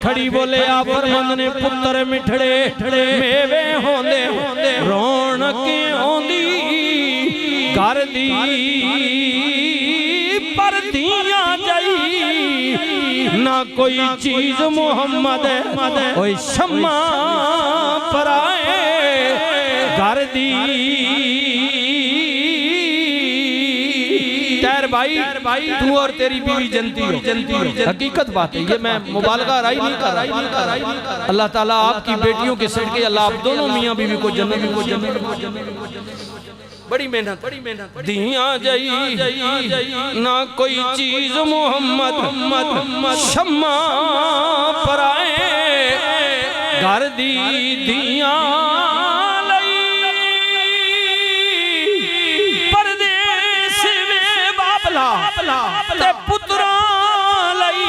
खड़ी बोले आ फरमान ने पुत्र मिठड़े मेवे होंदे रौनक आउंदी घर दी पर दियां जाई ना कोई चीज मुहम्मद ओए शम्मा पराए घर दी। भाई तू और तेरी बीवी जनती हो, हकीकत बात है, ये मैं मुबालगा राई नहीं कर रहा। अल्लाह ताला आपकी बेटियों के सिर के अल्लाह आप दोनों मियाँ बीवी को जन्नत बड़ी मेहनत दिया जाई ना कोई चीज मोहम्मद शम्मा पराए घर दी दिया ते पुत्रा लई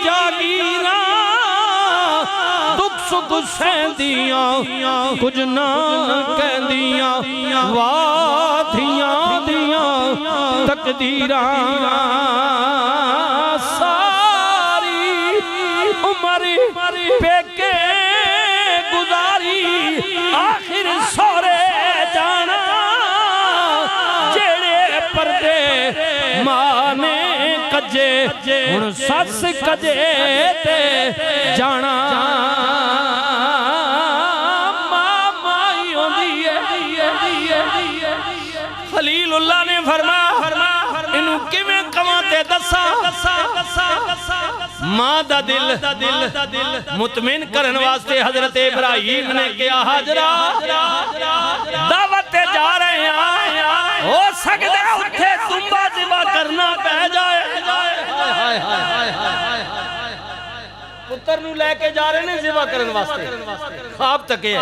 जागीरा दुख सुख सहंदियां कुछ ना कहंदियां वाधियां दियां तकदीरां सारी उम्र पेके गुजारी आखिर सोरे जाना जेड़े पर्दे माने कजे हुण सस कजे ते जाना माई होंदी है। खलीलुल्लाह ने फरमाया इनू किवें कवां ते दसा मां दा दिल मुतमिन करन वास्ते हजरत इब्राहिम ने कहा हाजरा दावत ते जा रहे हैं हो सकदा उत्थे दुम्बा ज़िबा करना पै जाए। पुत्र नू लेके जा रहे ने ज़िबा करन वास्ते ख्वाब तके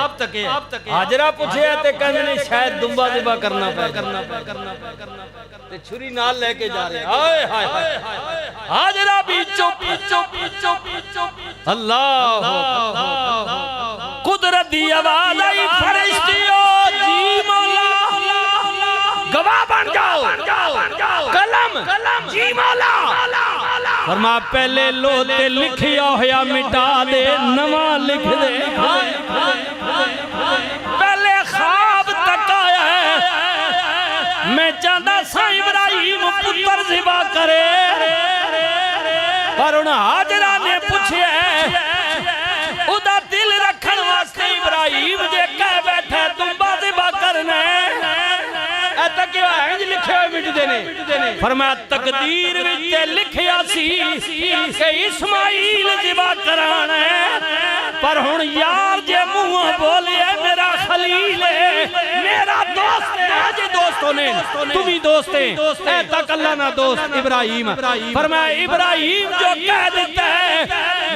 हाजरा पूछे ते कहंदे ने शायद दुम्बा ज़िबा करना पै ते छुरी नाल लेके जा रहे हाय हाय हाजरा भी चुप अल्लाह कुदरत दी आवाज आई फरिश्तियों जी मौला गवाह बन जाओ कलम जी मौला फरमा पहले लोते लिखिया होया मिटा दे नवा लिख दे पहले ख्वाब तकाया है मैं चाहता सा इब्राहिम पुत्र ज़िबा करे पर उन हाजरा ने पूछे उदा दिल रखन वास्ते इब्राहिम जे कह बैठे दुम्बा ज़िबा करना फरमाया तकदीर विच लिखिया सी कि इस्माइल ज़िबा कराना पर हुण यार जे मुंह बोले मेरा खलील है मेरा दोस्त है जे दोस्तों ने तुम ही दोस्त है तक अल्लाह ना दोस्त इब्राहिम फरमाया इब्राहिम जो कह देता है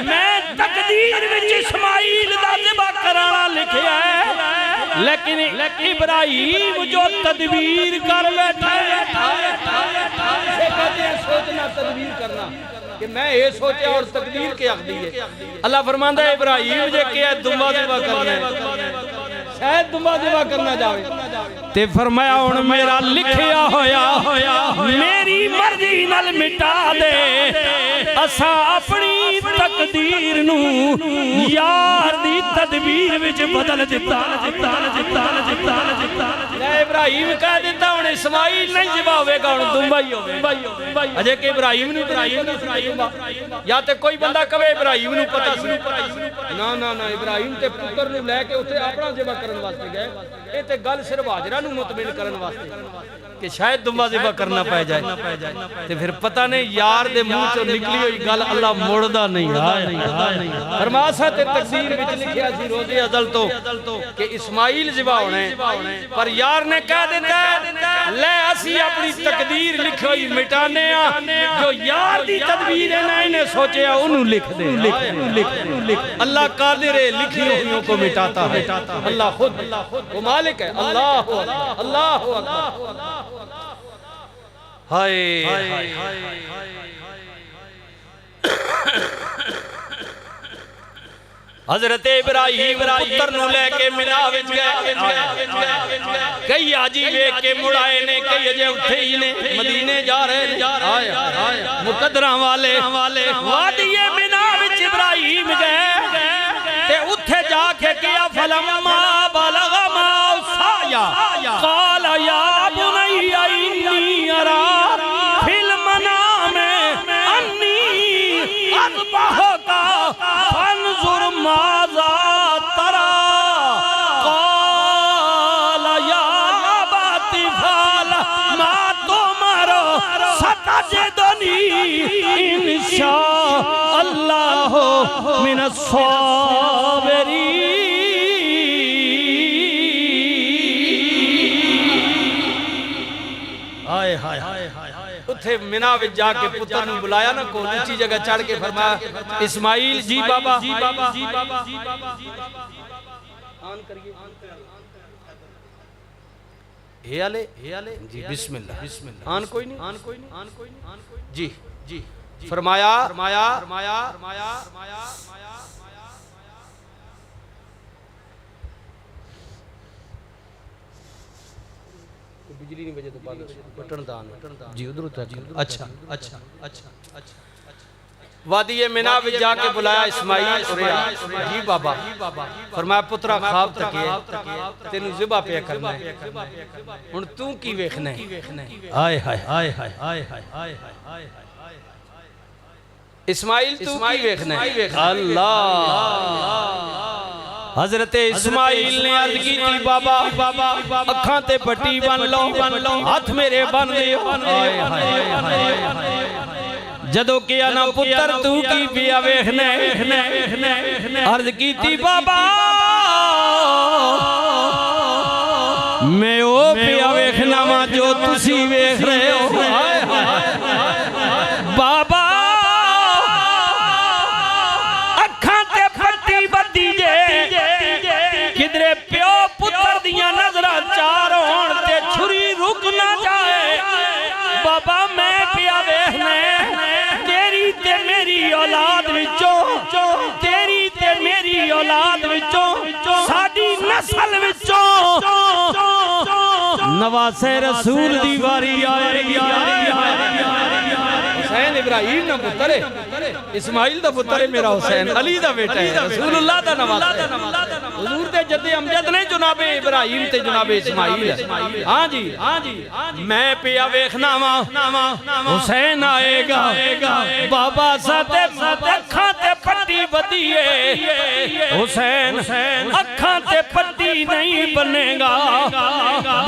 मैं तकदीर विच इस्माइल दा ज़िबा कराना लिखिया है लेकिन इब्राहिम जो तदबीर कर बैठा सोचना तदबीर करना कि मैं ये सोचा और तकदीर के अख्दी है। अल्लाह फरमांदा है इब्राहिम जे के दुम्बा ज़िबा करना है शायद दुम्बा ज़िबा करना जावे ते फरमाया हुण मेरा लिखिया होया मेरी मर्जी नाल मिटा दे असा अपनी तकदीर नू यार दी तदबीर विच बदल दिता इब्राहिम कह दिता हुण इस्माइल नहीं ज़िबा होवेगा हुण दुम्बा ही होवे अजे कि इब्राहिम नू या ते कोई बंदा कहे इब्राहिम नू पता सी ना इब्राहिम ते पुत्र नू लेके उथे अपना ज़िबा करन वास्ते गए ये ते गल सिर्फ हाजरा नू मुतमिन करन वास्ते कि शायद दुम्बा ज़िबा करना पै जाए ते फिर पता नहीं यार दे मुंह चों निकली हुई गल अल्लाह मोड़दा नहीं फरमासा ते तकदीर विच लिखिया सी रोज़े अज़ल तो कि इस्माइल ज़िबा होना है पर यार ने कह दिता ले असी अपनी तकदीर लिखी हुई मिटाने जो यार दी तदबीर है ना इन्हें सोचे उन्हों लिख दे अल्लाह कादिर है लिखी हुई को मिटाता है अल्लाह खुद वो मालिक है अल्लाह हाय हजरत इब्राहिम पुत्र नू लेके मिना विच गए कई हाजी वेख के मुड़ाए ने कई अजे उठे ही ने मदीने जा रहे मुकद्दरां वाले वादी मिना विच इब्राहिम गए फलम्मा बलगा मौसाया क़ाल या बुनय्या इन्नी अरा फिल मनामि अन्नी अज़बहुका फंज़ुर माज़ा तरा क़ाल या अबती फ़अल मा तुमर सतजिदनी इंशाअल्लाह मिनस साबिरीन। हाय हाय उथे मिना विच जाके पुत्र नूं बुलाया ना को ऊंची जगह चढ़ के फरमाया इस्माइल जी बाबा आन करिए हे आले जी बिस्मिल्लाह आन कोई नहीं जी जी फरमाया बिजली नहीं बजे तो बटन दान जी उधर अच्छा वादी मिना में जाके बुलाया इस्माइल जी बाबा फरमाया पुत्रा ख्वाब तके तेनू ज़िबा पे करना है हुण तू की वेखना है हाय हाय हाय हाय हाय हाय हाय इस्माइल तू की वेखना है अल्लाह। हजरत इस्माइल ने अर्ज की थी बाबा अखां ते पट्टी बन लो हाथ मेरे बन दियो जदों किया ना पुत्र तू की पिया वेखना अर्ज की थी बाबा मैं ओ पिया वेखना वा जो तुसी वेख रहे हो बाबा अखां ते पट्टी बदी जे किधरे प्यो पुत्र दियां नजरां चार होण ते छुरी रुक ना जाए बाबा मैं पिया वेखना तेरी ते मेरी औलाद विचों साडी नस्ल विचों नवासे रसूल दी वारी आएगी। हुसैन इब्राहिम दा पुत्र है इस्माइल दा पुत्र है मेरा हुसैन अली दा बेटा है रसूलुल्लाह दा नवासा है हुजूर दे जद्दे अमजद ने जनाबे इब्राहिम ते जनाबे इस्माइल हां जी मैं पिया वेखना वा हुसैन आएगा बाबा साथे अखां ते पट्टी बदी है हुसैन अखां ते पट्टी नहीं बनेगा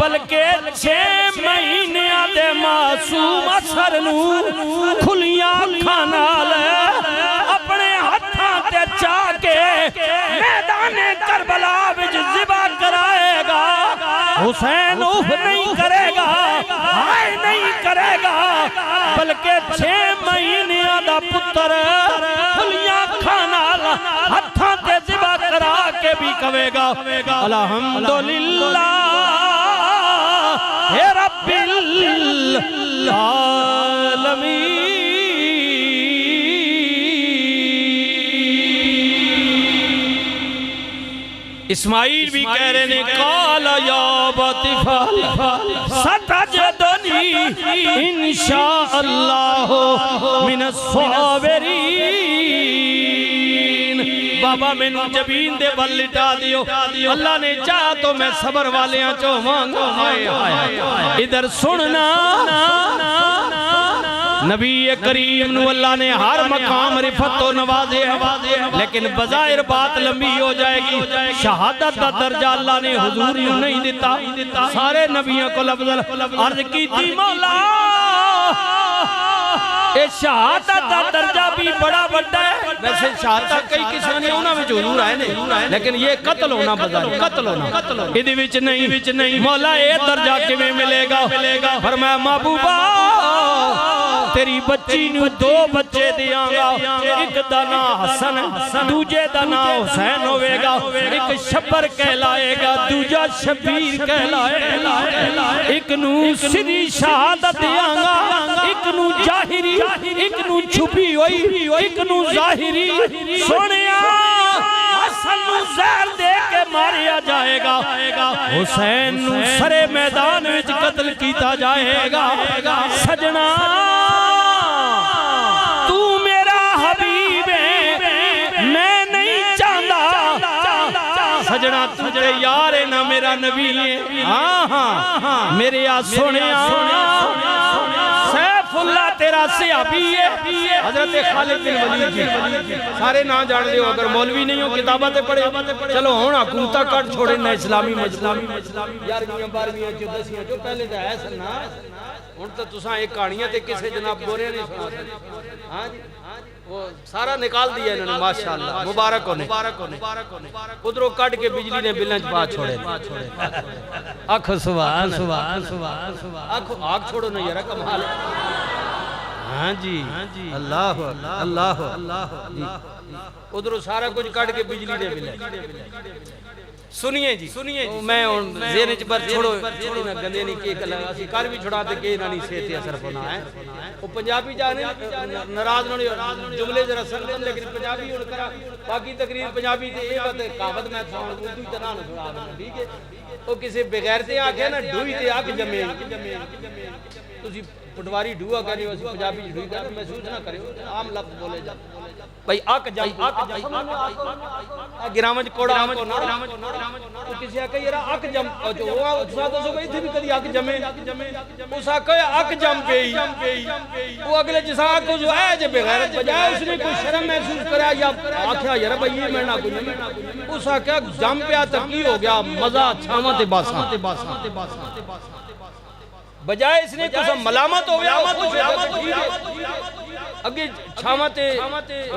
बल्कि 6 महीने दे मासूम असर नू खुलियां अखां नाल अपने हत्थां ते चा के मैदाने करबला विच ज़िबा कराएगा हुसैन उफ नहीं करेगा हाय नहीं करेगा बल्कि 6 महीने दा पुत्र खुलियां अखां नाल हत्थां ते ज़िबा करा के भी कहेगा अल्हम्दुलिल्लाह हे रब्बिल आलमीन। इस्माइल भी कह रहे ने काला या बतिफाल सतजदनी इंशाअल्लाह मिनस साबिरीन। बाबा मैनू जबीन दे बल लिटा दियो अल्लाह ने चाह तो मैं सबर वालियां चो मांगा इधर सुनना नबी करीम नू अल्लाह ने हर मकाम रिफत तो नवाजे लेकिन बज़ाहिर बात लंबी हो जाएगी शहादत का दर्जा अल्लाह ने हुजूर नू नहीं दिता सारे नबियों को अर्ज की थी मौला ये शहादत का दर्जा भी बड़ा बड़ा है वैसे शहादत कई किस्म ने उन्हां विच हुजूर आए ने लेकिन ये कत्ल होना बज़ाहिर कत्ल होना इहदे विच नहीं मौला ये दर्जा किवें मिलेगा फरमाया महबूबा तेरी बच्ची नू 2 बच्चे दियांगा एक दा नाम हसन दूजे दा नाम हुसैन होवेगा एक शब्बर कहलाएगा दूजा शबीर कहलाएगा एक नू सीधी शहादत दियांगा एक नू जाहिरी एक नू छुपी हुई एक नू जाहिरी सोनिया हसन नू जहर दे के मारिया जाएगा हुसैन नू सरे मैदान विच कत्ल कीता जाएगा सजना तू मेरा हबीब है मैं नहीं चाहता सजना तुझे यार है ना मेरा नबी है। हाँ हाँ मेरे आ सोने सैफुल्लाह तेरा सहाबी है हजरत खालिद बिन वलीद जी। सारे ना जान दे हो अगर मौलवी नहीं हो किताबां ते पढ़े। चलो हुण हुकूमतां कट छोड़े ना इस्लामी मजलूम 11वीं 12वीं 10वीं जो पहले तो है सन ना। हुण तो तुसां एक कहानियां ते किसे जनाब गोरे नहीं सुना सकते। हां जी वो सारा निकाल दिया इन्होंने माशाअल्लाह मुबारक होने। उधरों कट के बिजली ने बिल्लां च पा छोड़े। आखो सुभान सुभान सुभान आखो आग छोड़ो ना यार कमाल। हाँ जी अल्लाह अल्लाह अल्लाह। उधरों सारा कुछ कट के बिजली ने बिल्लां। सुनिए जी मैं ज़हन च पर छोड़ो ना गंदे नहीं के कला असि कर भी छुड़ा ते के ना नहीं सेहत असर होना है। वो पंजाबी जाने नाराज ना जुमले जरा संगन लेकिन पंजाबी हुन करा बाकी तकरीर पंजाबी ते ए बात कहावत मैं थाण उर्दू च ना छुड़ा देना ठीक है। वो किसी बगैर ते आखे ना ढूई ते अग जमे तुसी पटवारी ढूआ कहने हो पंजाबी ढूई कर महसूस ना करियो आम लफ्ज बोले जा भाई अक जम गिरावंज कोड़ा को ना तो किसी आके यार अक जम जो उसा तो सो इथे भी कदी अक जमे उसा कहे अक जम पेई वो अगले जिसा को जो है जे बेगैरत बजाय उसने कोई शर्म महसूस करा या आख्या यार भाई ये मैं ना कोई उसा क्या जम पिया तो की हो गया मजा छावा ते बासा बजाय इसने कुछ मलामत हो गया अगे छावते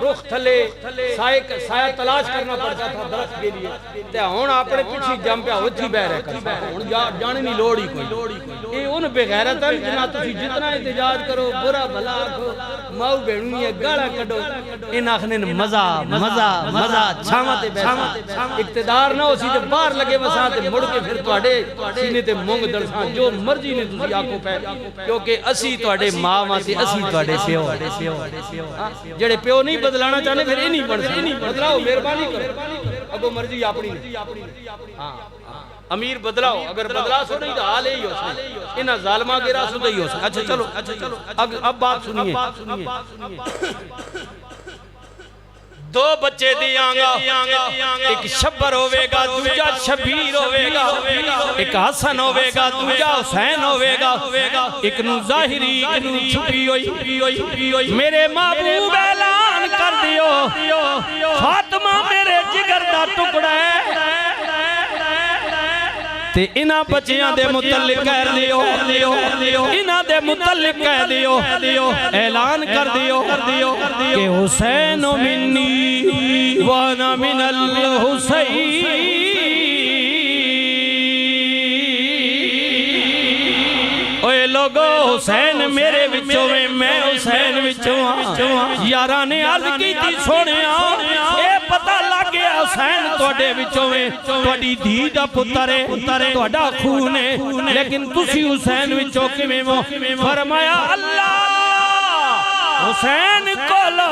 रुख थले साया तलाश करना पड़ता था दरख्त के लिए ते हुण अपने पीछे जम पिया उठी बह रहा हुण जाने नहीं लोड़ ही कोई ये उन बेगैरत जना तुसी जितना एहतजाज करो बुरा भला आखो माऊ बेणू गाला कढो इन आखने मजा मजा मजा छावते बैठा इक्तदार ना होसी ते बाहर लगे वसा ते मुड़ के फिर तुहाडे सीने ते मूंग दलसा जो मर्जी ने तुसी आखो पै क्योंकि असी तुहाडे मां वां ते असी तुहाडे प्यो जेड़े प्यो नहीं बदलाना चाहते फिर ये नहीं बन सकते बदलाओ मेहरबानी करो अगो मर्जी अपनी हाँ अमीर बदलाओ अगर बदला सो नहीं तो हाल यही हो सकता इन्हें जालमा के रासू ही हो सकता। अच्छा चलो अब बात सुनिए दो बच्चे दियांगा एक शब्बर होवेगा दूजा शबीर होवेगा एक हसन होवेगा दूजा हुसैन होवेगा एक नु जाहिरी एक नु छुपी होई मेरे महबूब ऐलान कर दियो फातिमा मेरे जिगर दा टुकड़ा है ते इना बच्चियां दे मुतल्लिक कह दियो इना दे मुतल्लिक कह दियो ऐलान कर दियो कि हुसैन मिन्नी व अना मिनल हुसैन। ओए लोगो हुसैन मेरे विचों में मैं हुसैन विचों यारा ने अर्ज की थी सोनिया ए पता लग गया हुसैन तुहाडे विचों में तुहाडी धी दा पुत्तर है तुहाडा खून है लेकिन तुसी हुसैन विचों किवें हो फरमाया अल्लाह हुसैन कोलो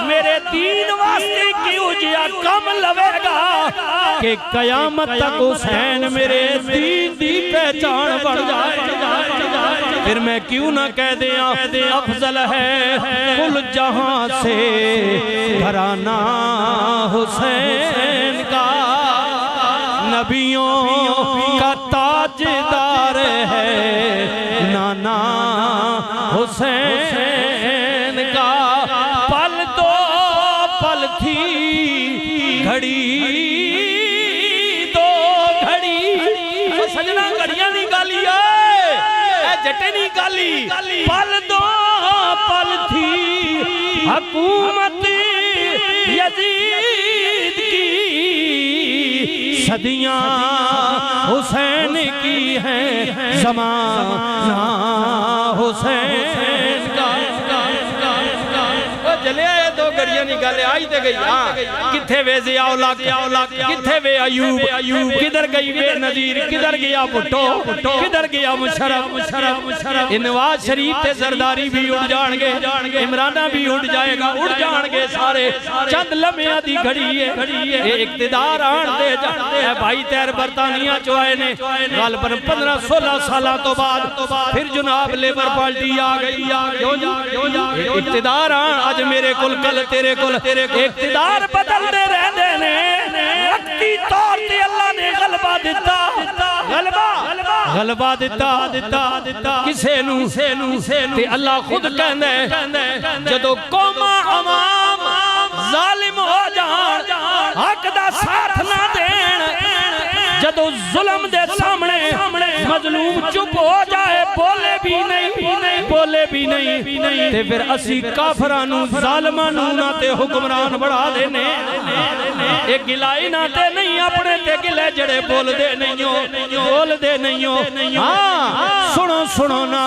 मेरे दीन वास्ते क्यों जिया कम लवेगा कि कयामत तक हुसैन मेरे दीन दी पहचान बन जाए। फिर मैं क्यों ना कह दिया अफजल है कुल जहां से घराना हुसैन का नबियों का ताजदार है नाना हुसैन का। पल दो पल थी घड़ी दो घड़ी सजना घड़ियां नहीं गाली जटे नहीं गाली पल दो पल थी हुकूमत यजीद की सदियां हुसैन की हैं ज़माना हुसैन का। चले दो घड़ियां नहीं गल आई ते गई हां किथे वे ज़ियाउल हक किथे वे अयूब किधर गई वे नज़ीर किधर गया भुट्टो किधर गया मुशर्रफ नवाज शरीफ ते जरदारी भी उड़ जाएंगे इमराना भी उड़ जाएगा उड़ जाएंगे सारे चंद लम्हियां दी घड़ी है ये इक्तदार आन दे जाते है भाई तैर बरतानिया चो आए ने गल पर 15-16 साल तो बाद फिर जनाब लेबर पार्टी आ गई इक्तदार आन आज मेरे कुल कल तेरे कुल इक्तदार बदलते रहते ने वक्ती तौर ते गलबा दिता किसे नू ते अल्लाह खुद कहंदा है जदों कौमां अवाम जालिम हो जान हक दा साथ ना देन जदों जुल्म दे सामने मजलूम चुप हो जाए बोले भी नहीं ते फिर असी काफरां नू जालिमां नू ना ते हुक्मरान बना देने ए गिलाई ना ते नहीं अपने ते गिले जड़े बोलदे नहीं हो हां सुनो ना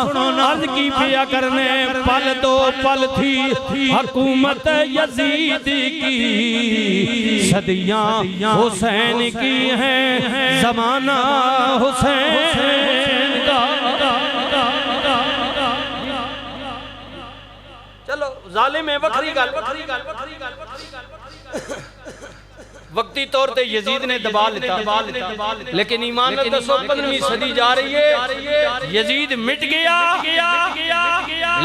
अर्ज की पिया करने पल दो पल थी हुकूमत यजीद की सदियां हुसैन की हैं ज़माना हुसैन का। चलो जालिम है वखरी गल वक्ती तौर पे यजीद ने दबा लेता लेकिन ईमान में दसो 15वीं सदी जा रही है यजीद मिट गया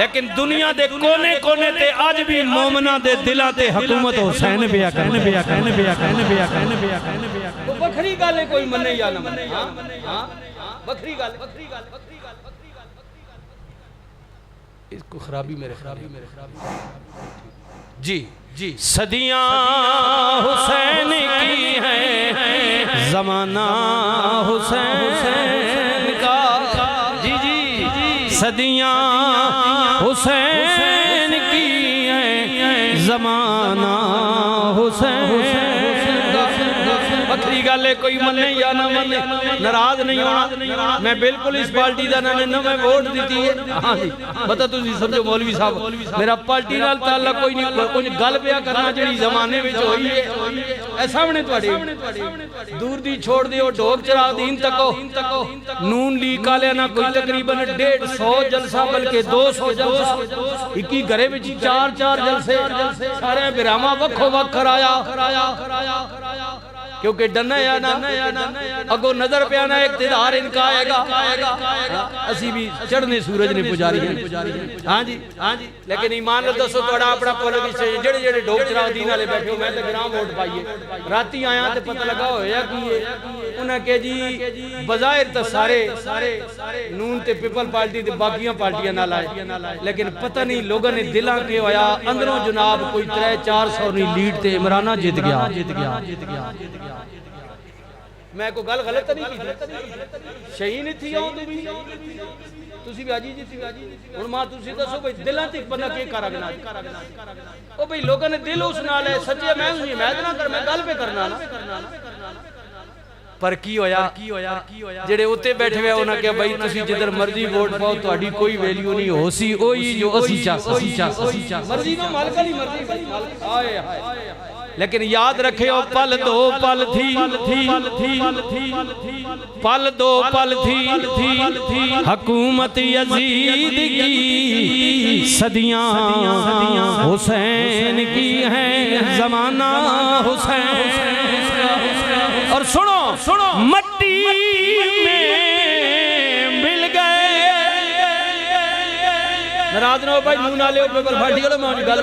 लेकिन दुनिया दे कोने कोने ते आज भी मोमना दे दिला ते हुकूमत हुसैन बिया तो वखरी गल है कोई मने या ना मने हां वखरी गल इसको खराबी मेरे जी सदियां हुसैन की हैं ज़माना हुसैन का जी सदियां हुसैन की हैं ज़माना हुसैन बखरी गल है कोई मने या ना मने नाराज नहीं होना मैं बिल्कुल इस पार्टी का ना मैं वोट दी है हां जी पता तुसी समझो मौलवी साहब मेरा पार्टी नाल ताल्लुक कोई नहीं कुछ गल पिया करना जेड़ी जमाने विच होई है ए सामने ਤੁਹਾਡੇ दूर दी छोड़ दियो ढोक चरा दीन तको नून लीग वाले ना कोई तकरीबन 150 जलसा बल्कि 200 जलसा इकी घरे विच 4 जलसे सारे बिरामा वखो वख कराया क्योंकि डना या ना अगो नजर पे आना इक़्तिदार इनका आएगा असी भी चढ़ने सूरज ने पुजारी है हां जी लेकिन ईमान नाल दसो तोड़ा अपना पॉलिटिशियन जेड़े ढोक चराव दीन वाले बैठे हो मैं तो बिना वोट पाइए राती आया ते पता लगा होया कि उन्हें के जी बजाहिर तो सारे नून ते पीपल पार्टी ते बाकियां पार्टियां नाल आए लेकिन पता नहीं लोगों ने दिलां के होया अंदरों जनाब कोई 300-400 नी लीड ते इमराना जीत गया मैं को गल गलत नहीं की शहीद थी तुसी भी आजी जी हुन मां तुसी दसो भाई दिलां ते बंदा के करगना ओ भाई लोगों ने दिल उस नाल है सच्चे मैं नहीं मैं ना कर मैं गल पे करना ना पर की होया जेड़े उत्ते बैठे हुए उन्हां के भाई तुसी जिधर मर्जी वोट पाओ ਤੁਹਾਡੀ कोई वैल्यू नहीं होसी ओही जो असी चा मर्जी तो मालिक दी मर्जी हाय हाय लेकिन याद रखियो पल दो पल थी हुकूमत यजीद की सदियां हुसैन की हैं ज़माना हुसैन और सुनो मट्टी में मिल गए नाराज नो भाई नून वाले पेपर फाटी वाले मैं गल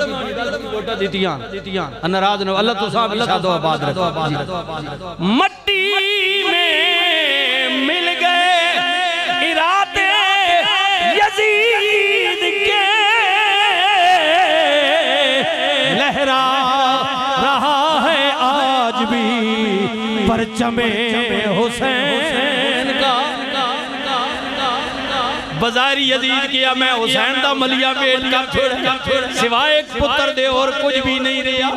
की वोटा दितियां नाराज नो अल्लाह तो साहब शादो आबाद रखो मट्टी में मिल गए इरादे यजीद के लहरा रहा है आज भी परचमे हुसैन का बाजारी यजीद किया मैं हुसैन दा मलिया बेट कर छोड़ सिवाय एक पुत्र दे और कुछ भी नहीं रहा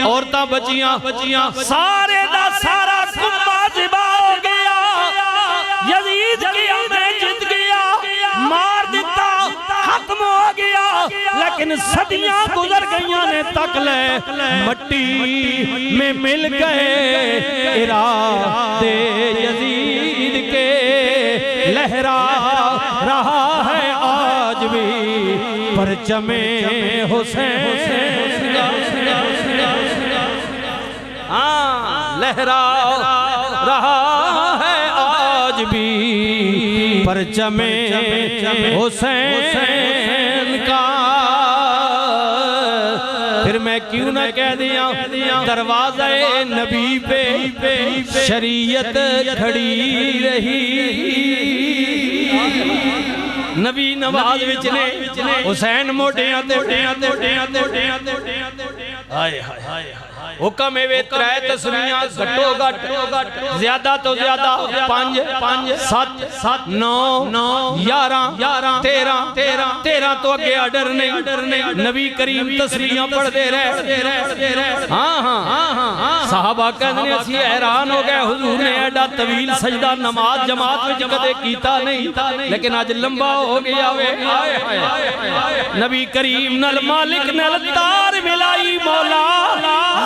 औरतां बचियां सारे दा सारा कुंबा जिबा हो गया यजीद किया मैं जित गया मार दिता खत्म हो गया लेकिन सदियां गुजर गईयां ने तक ले मट्टी में मिल गए इरादे यजीद के लहरा रहा है आज भी परचमे हुसैन हाँ लहरा रहा है आज भी परचमे हुसैन का। फिर मैं क्यों ना कह दिया दरवाज़े नबी पे शरीयत खड़ी रही। नबी नवाज विच ने हुसैन मोटियां हाय हाय हुक्म है वे त्रै तस्वीरां घट्टो घट ज्यादा तो ज्यादा 5 7 9 11 13 तो अगे आर्डर नहीं। नबी करीम तस्वीरां पढ़ते रहे। हाँ साहबा कहंदे असीं हैरान हो गए हुजूर ने एडा तवील सजदा नमाज जमात विच कदे कीता नहीं, लेकिन अज लंबा हो गया वे। नबी करीम नल मालिक नल तार मिलाई मौला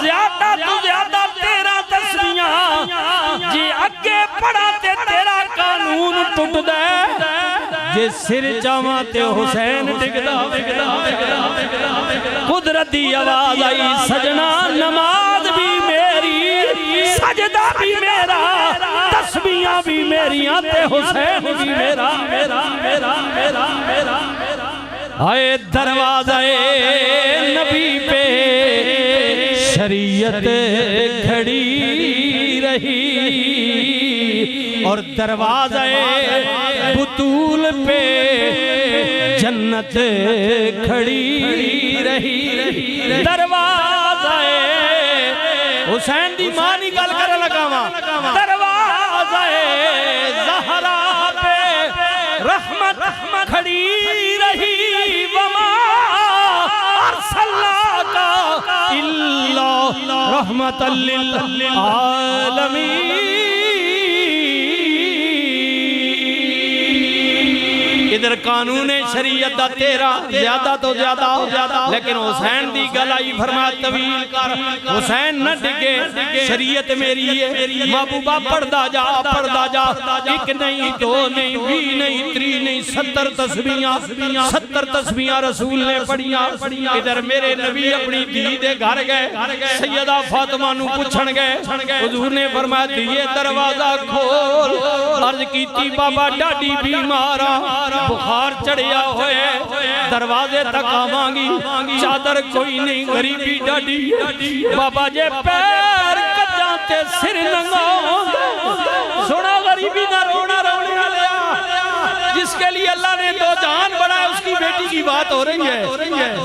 ज्यादा तो ज्यादा 13 तस्वीरां जे अगे पड़ा ते तेरा कानून टुटदा जे सिर चावा ते हुसैन डिगदा। कुदरत दी आवाज आई सजना नमाज भी मेरी सजदा भी मेरा तस्बीहां भी मेरियां ते हुसैन भी मेरा। आए दरवाज़े नबी पे शरीयत खड़ी रही और दरवाज़े बुतूल पे जन्नत खड़ी रही। दरवाज़े हुसैन दी मां नी गल कर लगावा दरवाज़े ज़हरा पे रहमत खड़ी रही। वमा अरसलनाका इल्ला रहमतल लिल आलमीन। इधर कानून शरीयत दा 13 ज्यादा तो ज्यादा, लेकिन हुसैन दी गल आई फरमाया तवील कर हुसैन न डिगे शरीयत मेरी है। महबूबा पढ़दा जा एक नहीं दो नहीं 20 नहीं 30 नहीं 70 तस्बीहां रसूल ने पढ़ियां। इधर मेरे नबी अपनी धी दे घर गए सैयदा फातिमा नु पूछण गए हुजूर ने फरमाया दिए दरवाजा खोल। अर्ज कीती बाबा डाडी बीमार बुखार चढ़िया होए दरवाजे तक आवांगी चादर कोई नहीं गरीबी डाडी। बाबा जे पैर कच्चा ते सिर नंगा सुना गरीबी ना रोना रोने वाले जिसके लिए अल्लाह ने दो जान बनाया उसकी बेटी की बात हो रही है।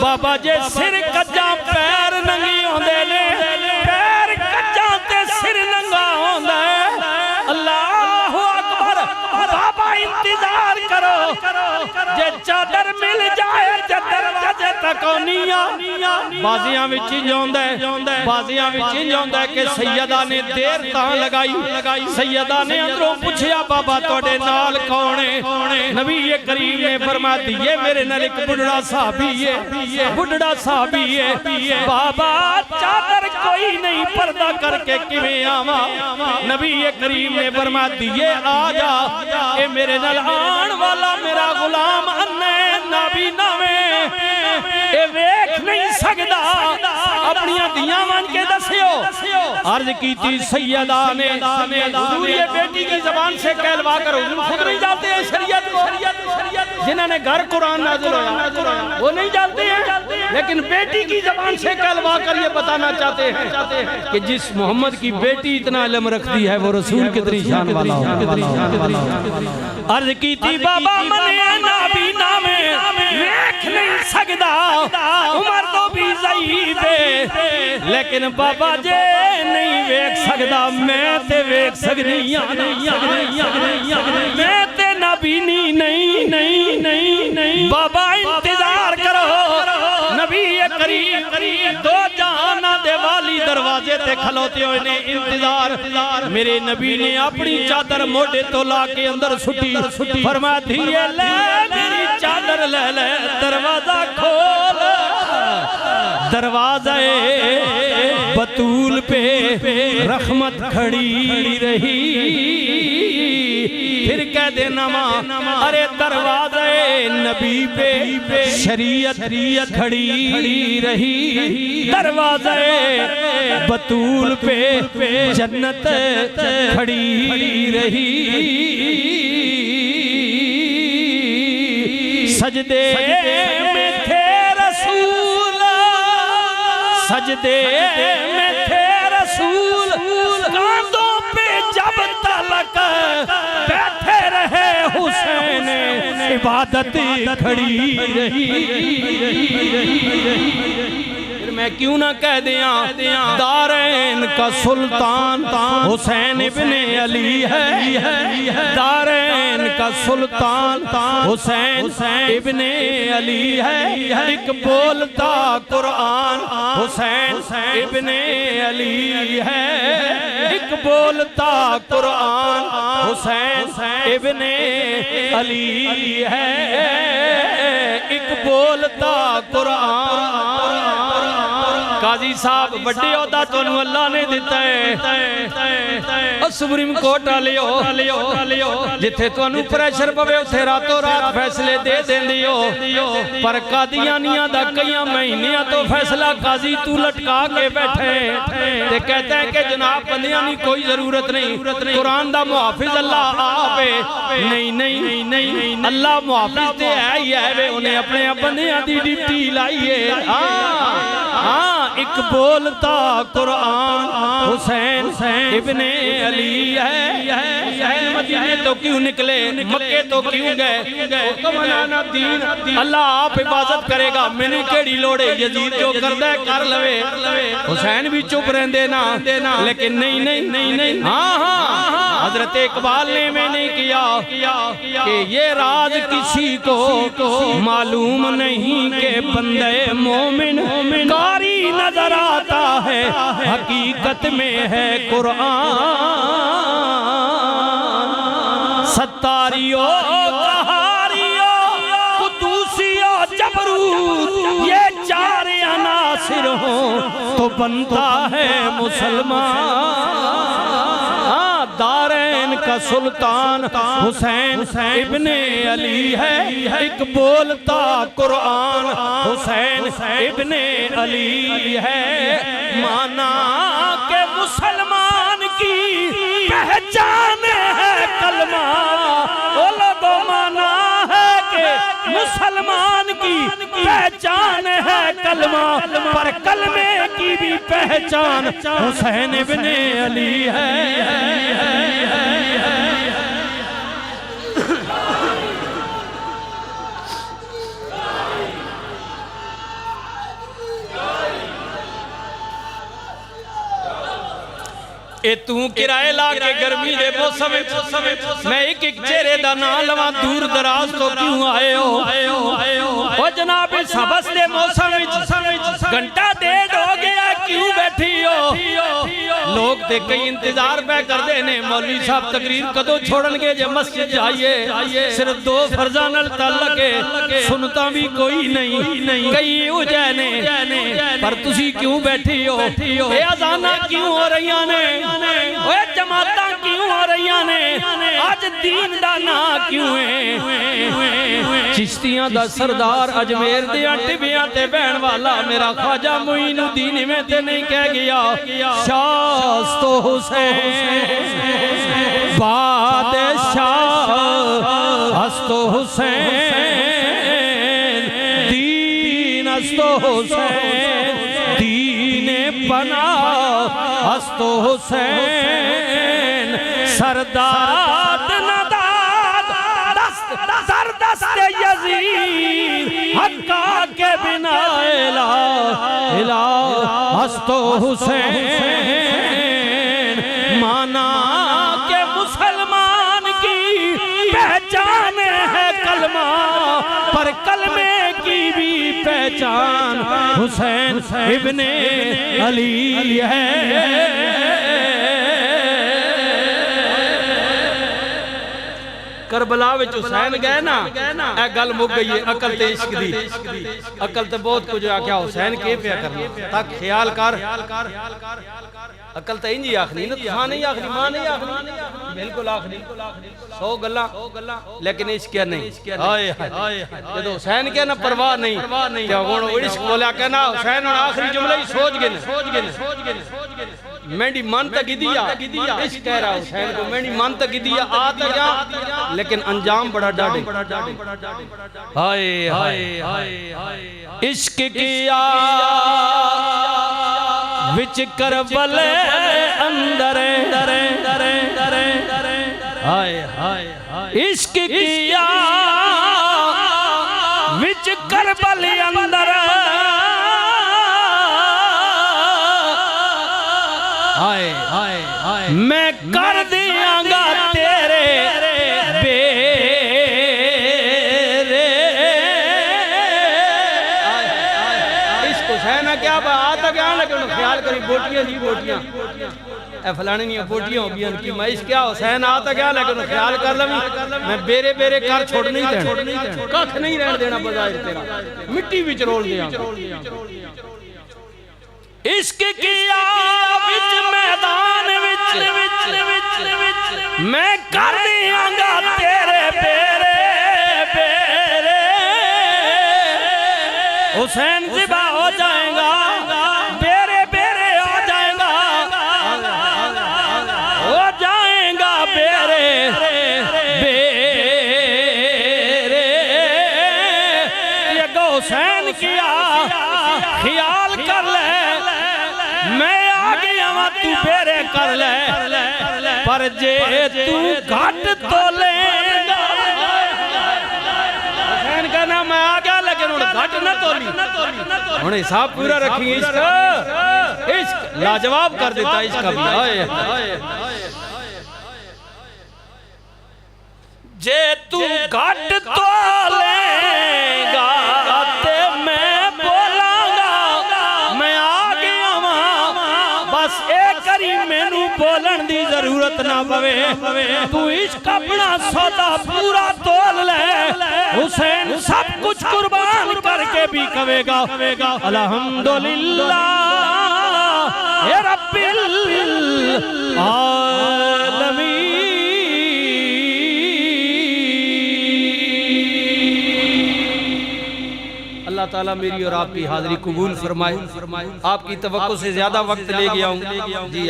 बाबा जे सिर कच्चा पैर नंगी होंदे ने पैर कच्चा ते सिर नंगा होंदा है। अल्लाह अकबर बाबा इंतजार करो जे चादर मिल जाए ते दरवाजे तक आनिया बाजियां विच जांदा है कि सैयदा ने देर तां लगाई। सैयदा ने अंदरों पूछया बाबा तोड़े नाल कौन है? नबी करीम ने फरमाया दिए मेरे नाल एक बुढ़ड़ा साहबी है। बाबा चादर कोई नहीं पर्दा करके किवें आवा? नबी करीम ने फरमाया दिए आ जा ए मेरे नाल आन वाला मेरा गुलाम अन्ने नाबीना में ए वेख नहीं सकदा अपनी दियां मान के दसियो। अर्ज कीती सैयदा ने हुजूर ये बेटी की जबान से कहलवा कर हुजूर खुद नहीं जानते हैं शरीयत को। जिन्होंने घर कुरान नाज़िल होया वो नहीं जानते हैं, लेकिन बेटी की जबान से कहलवा कर ये बताना चाहते हैं कि जिस मोहम्मद की बेटी इतना इल्म रखती है वो रसूल कितनी शान वाला हो। अर्ज कीती बाबा मने नाबीना में वेख नहीं सकदा उमर तो भी ज़ईफ़ है, लेकिन बाबा जे नहीं वेख सकदा मैं ते वेख सकदी हां। मैं ते नाबीनी नहीं बाबा इंतजार करो। नबी करीम दो जहाना दे वाली दरवाजे ते खलोते हुए ने इंतजार। मेरे नबी ने अपनी चादर मोढे तो ला के अंदर सुटी फरमाया धीए ले मेरी चादर ले दरवाजा खोल। दरवाज़े बतूल पे रहमत खड़ी रही। फिर कह देना मां अरे दरवाज़े नबी पे शरीयत खड़ी रही। दरवाज़े बतूल पे जन्नत खड़ी रही। सजदे में थे रसूल सजदे में थे रसूल, कांधों पे जब तलक बैठे रहे हुसैन, इबादत खड़ी रही। मैं क्यों ना कह दिया दारैन का सुल्तान हुसैन इब्ने अली है, दारैन का सुल्तान हुसैन इब्ने अली है। एक बोलता कुरान हुसैन इब्ने अली है, एक बोलता कुरान हुसैन इब्ने अली है, एक बोलता कुरान। काजी साहब बड़े ओहदा तुहानू अल्लाह ने दिता है, सुप्रीम कोर्ट वालियो जिथे तुहानू प्रेशर पवे उथे रातों रात फैसले दे देंदी हो, पर कादियानियां दा कई महीनों तो फैसला काजी तू लटका के बैठे ते कहता है कि जनाब बंदियां दी कोई जरूरत नहीं, कुरान दा मुहाफिज अल्लाह आप है। नहीं अल्लाह मुहाफिज ते है ही है वे, उन्हें अपने बंदियां दी ड्यूटी लाई है। हाँ एक बोलता कुरान हुसैन इब्ने अली है। मदीने तो क्यों निकले, मक्के तो क्यों गए, दीन अल्लाह आप हिफाजत करेगा, मैंने केड़ी लोड़े, यजीद जो करदा है कर लवे, हुसैन भी चुप रहंदे ना। लेकिन नहीं हाँ हजरत इकबाल ने में नहीं किया कि ये राज किसी को मालूम नहीं के बंदे मोमिन कारी नजर आता है, हकीकत में है कुरान। सत्तारियो कहारियो कुदूसियो जबरूत ये चार अनासिर हो तो बनता है मुसलमान। दारैन का सुल्तान हुसैन इब्ने अली है, एक बोलता कुरान हुसैन इब्ने अली है। माना के मुसलमान की पहचान है कलमा, वो लोगों माना है कि मुसलमान की पहचान है कलमा, पर कलमे की भी पहचान हुसैन इब्ने अली है। ए तू किराए ला के गर्मी दे मौसम मैं एक चेहरे दा नाम लवा, दूर दराज तो क्यों आए हो? ओ जनाब इस हबस दे मौसम घंटा डेढ़ हो गया, क्यों बैठी हो? लोग ते कई इंतजार पे करते ने, मौलवी साहब तकरीर कदों छोड़नगे जे मस्जिद जाइए, सिर्फ दो फर्जा नाल ताल्लुक है, सुनता भी कोई नहीं, कई उजै ने, पर तुसी क्यों बैठी हो? ए अज़ाना क्यों हो रही ने, ओए जमातां क्यों हो रही ने, आज दीन दा ना क्यों है? चिश्तियां दा सरदार अजमेर दे टिबियां ते बहन वाला मेरा ख्वाजा मुईनुद्दीन में ते नहीं कह गया, शाह तो हुसैन बादशाह हस्तो हुसैन दीन हस्तो हुसैन दीने पना हस्तो हुसैन सरदार नदाद दस्त सर दस्त यजीद हक्का के बिना इला हस्तो हुसैन। माना के मुसलमान की पहचान है कलमा, पर कलमे की भी पहचान हुसैन इब्ने अली है। करबला विच हुसैन गए ना, ए गल मुक गई है। अकल ते इश्क दी, अकल ते बहुत कुछ आख्या, हुसैन के पिया करना तक ख्याल कर। अकल तो इंज ही आखनी ना, हां नहीं आखनी, मां नहीं आखनी, बिल्कुल आखनी 100 गल्ला, लेकिन इश्क नहीं। हाय हाय जब हुसैन के ना परवाह नहीं, क्या हुन इश्क बोला कहना हुसैन हुन आखिरी जुमला ही सोच गए मेरी मन तक दिया, इश्क कह रहा हुसैन को मेरी मन तक दिया आ तो जा, लेकिन अंजाम बड़ा डाढ़े। हाय हाय इश्क किया विच करबल अंदर हाय हाय इश्क किया विच करबल अंदर हाय हाय हाय मैं कर दियांगा तेरे बेरे इसको सहना क्या बात है क्या लगे ख्याल करी बोटियां जी बोटियां ए फलाने नहीं बोटियां हो गई की मैं इस क्या हुसैन आता क्या लगे ख्याल कर लवी मैं बेरे बेरे कर छोड़ नहीं देना कख नहीं रहन देना बजाय तेरा मिट्टी विच रोल देंगा इश्क किया विच मैदान विच मैं कर दियांगा तेरे बेरे बेरे हुसैन ज़िबा हो जाएगा बेरे बेरे हो जाएगा हो जाएगा बेरे बेरे ये हुसैन किया ख्याल कर ले मैं आ गया वहां तू बेरे कर ले पर जे तू घट तो लेगा हुसैन का नाम मैं आ गया लेकिन हुन घट न तोली हुन हिसाब पूरा रखी इश्क इश्क लाजवाब कर देता इसका भी हाय जे तू घट तो लेगा ते मैं बोलांगा मैं आ गया वहां बस एक करी मैनू बोलन दी जरूरत ना पवे तू इश्क अपना सौदा पूरा तोल ले हुसैन सब कुछ कुर्बान करके भी कहेगा अल्हम्दुलिल्लाह या रब्बिल आलमीन। अल्लाह ताला मेरी और आपकी हाजिरी कबूल फरमाए आपकी तवक्को से ज्यादा वक्त ले गया हूँ जी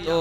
तो